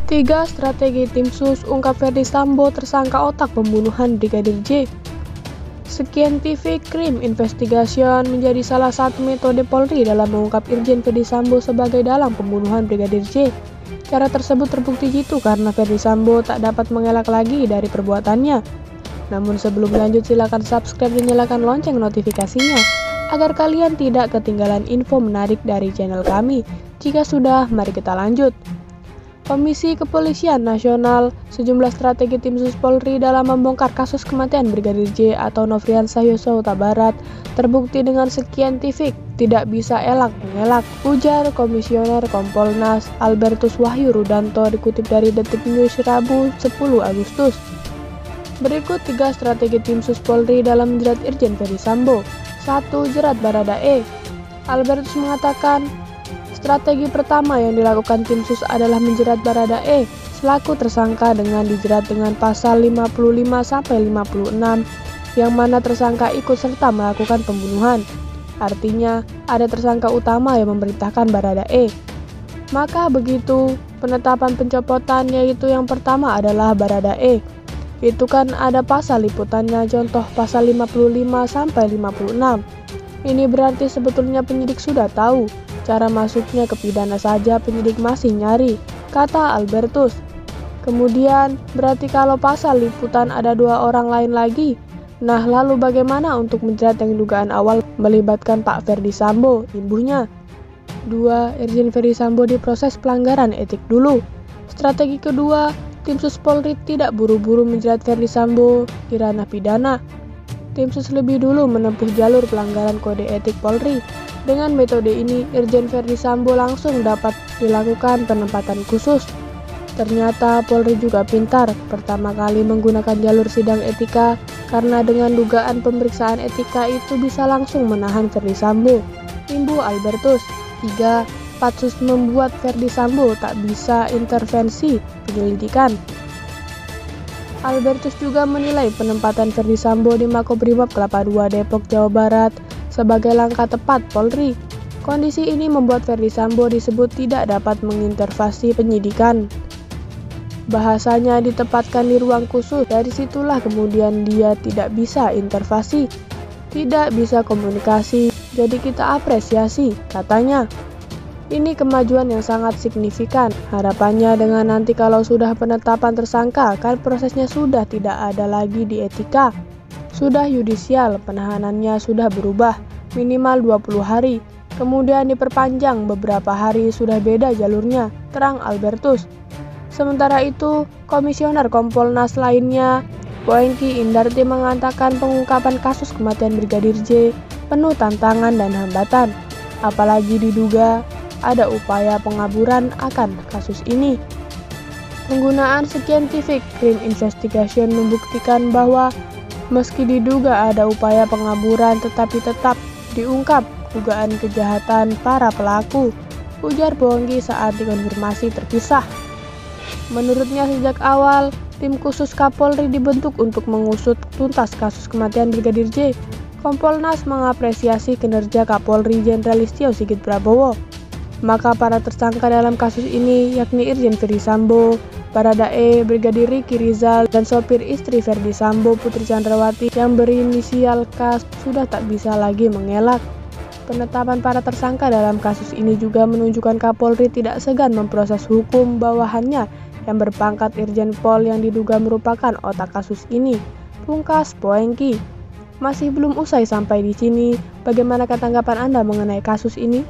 3 strategi tim sus ungkap Ferdy Sambo tersangka otak pembunuhan Brigadir J. Scientific Crime Investigation menjadi salah satu metode Polri dalam mengungkap Irjen Ferdy Sambo sebagai dalang pembunuhan Brigadir J. Cara tersebut terbukti jitu karena Ferdy Sambo tak dapat mengelak lagi dari perbuatannya. Namun sebelum lanjut, silakan subscribe dan nyalakan lonceng notifikasinya agar kalian tidak ketinggalan info menarik dari channel kami. Jika sudah, mari kita lanjut. Komisi Kepolisian Nasional, sejumlah strategi tim sus Polri dalam membongkar kasus kematian Brigadir J atau Nofriansah Yosua Huta Barat terbukti dengan scientific, tidak bisa elak mengelak, ujar Komisioner Kompolnas Albertus Wahyu Rudanto dikutip dari Detik News Rabu 10 Agustus. Berikut 3 strategi tim sus Polri dalam menjerat Irjen Ferdy Sambo. 1. Jerat Baradae. Albertus mengatakan, strategi pertama yang dilakukan tim sus adalah menjerat Baradae selaku tersangka dengan dijerat dengan pasal 55-56 yang mana tersangka ikut serta melakukan pembunuhan. Artinya, ada tersangka utama yang memerintahkan Baradae. Maka begitu, penetapan pencopotan yaitu yang pertama adalah Baradae. Itu kan ada pasal liputannya, contoh pasal 55-56. Ini berarti sebetulnya penyidik sudah tahu. Cara masuknya ke pidana saja penyidik masih nyari, kata Albertus. Kemudian, berarti kalau pasal liputan ada 2 orang lain lagi. Nah, lalu bagaimana untuk menjerat yang dugaan awal melibatkan Pak Ferdy Sambo, imbuhnya? 2. Irjen Ferdy Sambo diproses pelanggaran etik dulu. Strategi kedua, tim sus Polri tidak buru-buru menjerat Ferdy Sambo di ranah pidana. Tim sus lebih dulu menempuh jalur pelanggaran kode etik Polri. Dengan metode ini, Irjen Ferdy Sambo langsung dapat dilakukan penempatan khusus. Ternyata Polri juga pintar, pertama kali menggunakan jalur sidang etika, karena dengan dugaan pemeriksaan etika itu bisa langsung menahan Ferdy Sambo, imbu Albertus. 3. Patsus membuat Ferdy Sambo tak bisa intervensi penyelidikan. Albertus juga menilai penempatan Ferdy Sambo di Makobrimob Kelapa II Depok, Jawa Barat sebagai langkah tepat Polri. Kondisi ini membuat Ferdy Sambo disebut tidak dapat mengintervensi penyidikan. Bahasanya ditempatkan di ruang khusus, dari situlah kemudian dia tidak bisa intervensi, tidak bisa komunikasi, jadi kita apresiasi, katanya. Ini kemajuan yang sangat signifikan. Harapannya dengan nanti kalau sudah penetapan tersangka, kan prosesnya sudah tidak ada lagi di etika. Sudah yudisial, penahanannya sudah berubah, minimal 20 hari. Kemudian diperpanjang beberapa hari, sudah beda jalurnya, terang Albertus. Sementara itu, Komisioner Kompolnas lainnya, Poengki Indarti mengatakan pengungkapan kasus kematian Brigadir J penuh tantangan dan hambatan. Apalagi diduga ada upaya pengaburan akan kasus ini. Penggunaan Scientific Crime Investigation membuktikan bahwa meski diduga ada upaya pengaburan tetapi tetap diungkap dugaan kejahatan para pelaku, ujar Bonggi saat dikonfirmasi terpisah. Menurutnya sejak awal, tim khusus Kapolri dibentuk untuk mengusut tuntas kasus kematian Brigadir J. Kompolnas mengapresiasi kinerja Kapolri Jenderal Listio Sigit Prabowo. Maka para tersangka dalam kasus ini yakni Irjen Ferdy Sambo, Baradae, Brigadir Riki Rizal, dan sopir istri Ferdy Sambo Putri Chandrawati yang berinisial K sudah tak bisa lagi mengelak. Penetapan para tersangka dalam kasus ini juga menunjukkan Kapolri tidak segan memproses hukum bawahannya yang berpangkat Irjen Pol yang diduga merupakan otak kasus ini, pungkas Poengki. Masih belum usai sampai di sini, bagaimana tanggapan Anda mengenai kasus ini?